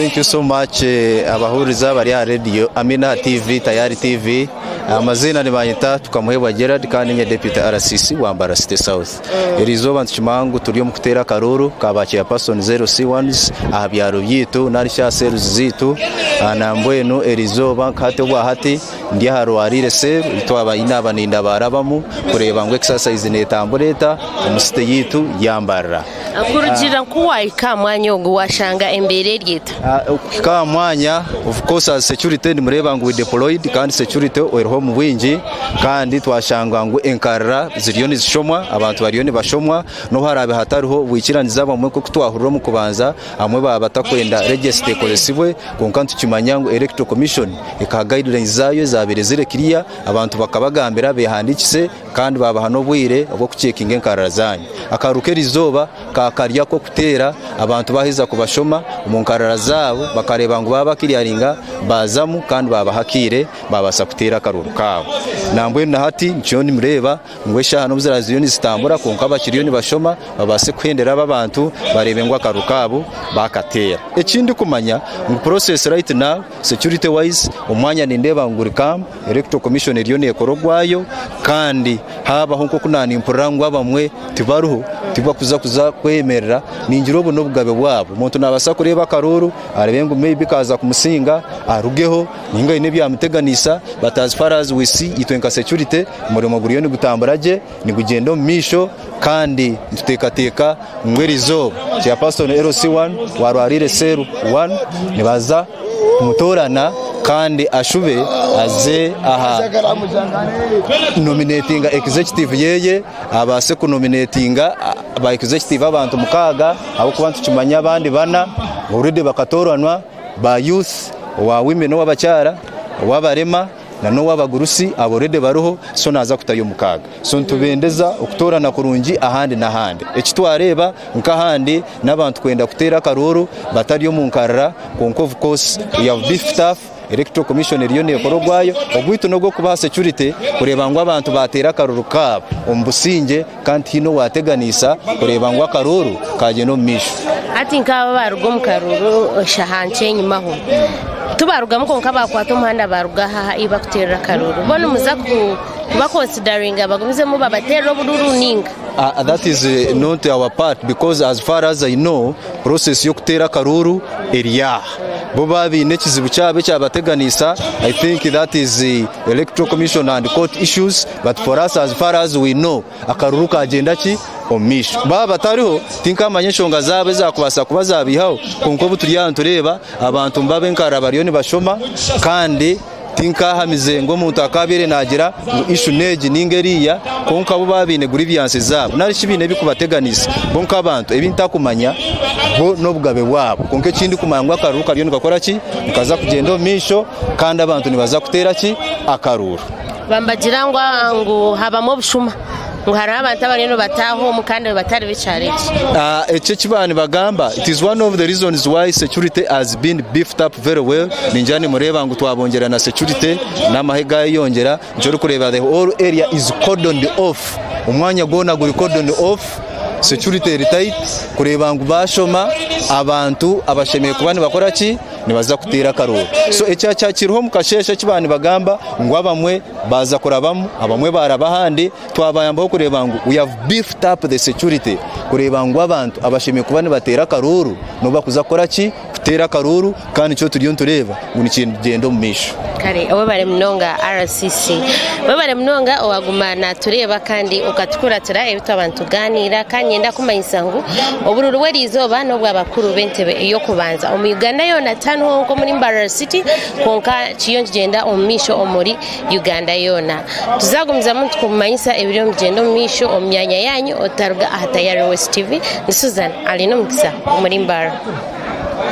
Thank you so much abahuriza bari ya radio Amina TV Tayari TV. Amazina ni banyita tukamuhebwa Gerard kandi nye deputy RCC wa Mbarara City South. Erizoba ntimangu turiyo mukutera karuru kabakiya person LC1s ahabyaro byitu narisha sales zitu anambweno erizoba kate bwa hati ndi harwarire se itwaba inaba ninda barabamu kureba ngo exercise netambureta umusite yitu yambarara akurujira kuwa ikamwanya ngo washanga embere ryita ikamwanya of course as security ndi mureba ngo we deployed kandi security oero mu bwingi kandi twashanga ngo enkarra ziriyo nizishomwa abantu bariyo ni bashomwa no harabe hatariho wikiraniza bamwe ko twahurira mu kubanza amwe batakwenda register kolesibwe konka tukimanya ngo electoral commission eka guidelines zayo zabire zire kiriya abantu bakabagambira behandikise kandi baba hano bwire bwo kucekinga enkarra zanyu akaruke rizoba kakarya ko kutera abantu bahiza kubashoma umunkarara zabo bakareba ngo baba kiriyaringa bazamu kandi baba hakire babasa kutera karuru kawo nambwe na hati ncio ni mureba ngwesha hano buziraziyo nizitambura konka bakiriyo ni bashoma babase kwendera abantu barebe ngo akarukabo bakatera ekindi kumanya ngo process right now security wise umwanya nindeba ngurikam electoral commission iriyo ne korogwayo kandi haba honko kunani impurangwa bamwe tibaruho tibwa kuza kwemerera ninjiro buno bugabe bwabo umuntu nabasa kureba karuru arebe ngo maybe kaza kumusinga arugeho ninga ine byamuteganisa but as far as we see itwenka security umurimo guriyo ni gutambaraje ni kugenda mu misho kandi tutekateka mwerizo cya pastor LC1 warwarire seru 1 nibaza kumutorana kandi ashube aze aha nominating executive yeye abase ku nominating ba executive abantu mukaga abo kubantu kimanya abandi bana uride bakatoranwa ba youth wa women w'abacyara w'abarema na no w'abagurusi aborede baruho so naza kutayo mukaga so ntubendeza okutorana kurungi ahandi nahandi ekitwareba nkahandi nabantu kwenda kutera karuru batariyo munkarara konko of course we have beef staff electoral commission iriyo ne korogwayo ogwito no kuba security kureba ngo abantu batera karuru kabo ombusinge kandi hino wateganisa kureba ngo akaruru kaje no misho ati nkaba barugo Mukaruru shahanche nyumaho tubaruga mukonka bakwata umuhanda baruga haha iba kutera karuru bona muza kuba considering abagumize mu babatera bururu ninga that is not our part because as far as I know process yo kutera karuru area bo babi nekizibu cyabe cyabateganisa I think that is the electoral commission and court issues but for us as far as we know akaruru kagenda ki omisho baba tariho tinkamanye shonga zabe zakubasa kubaza bihaho konko buturiya ntureba abantu mbabe nkara bariyo ni bashoma kandi tinka hamize ngo muntu akabire nagira ishu neji ningeriya konka bo babine guri byanse zabo narishibine bikubateganisa bonka abantu ebintakumanya bo no bugabe bwabo konke kindi kumangwa akaruka ryo ngakora ki ukaza kugenda omisho kandi abantu nibaza kutera ki akaruru bambagira ngo habamo bushuma hari abantu abarino bataho mukande batari bicareki ece kibani bagamba it is one of the reasons why security has been beefed up very well ninjani mureba ngo twabongera na security namahega yongera njo kureba the whole area is cordoned off umwanya gona guri cordoned off security retight kureba ngo bashoma abantu abashemeye kubani bakora ki nibaza kutera karuru so ecyacha kiriho mukashesha kibani bagamba ngo abamwe baza kurabamo abamwe barabahandi twabayambaho kureba ngo we have beefed up the security kureba ngo abantu abashemeye kubani batera karuru no bakuza kora ki kutera karuru kandi cyo turiyo tureba ngo gendo mu misho kare abo bare mnonga RCC abo bare mnonga owagumana tureba kandi ukatukuratira ebito abantu ganira kanyenda kumayisangu obururu werizoba no bwabakuru bentebe iyo kubanza omuganda yona tano ngo muri Mbarara City konka kiyongenda omisho omuri Uganda yona tuzagumiza muntu kumanyisa ebiro mugendo omisho omyanya yanyu otaruga ahatayari West TV ni Susan alino mukisa muri Mbarara.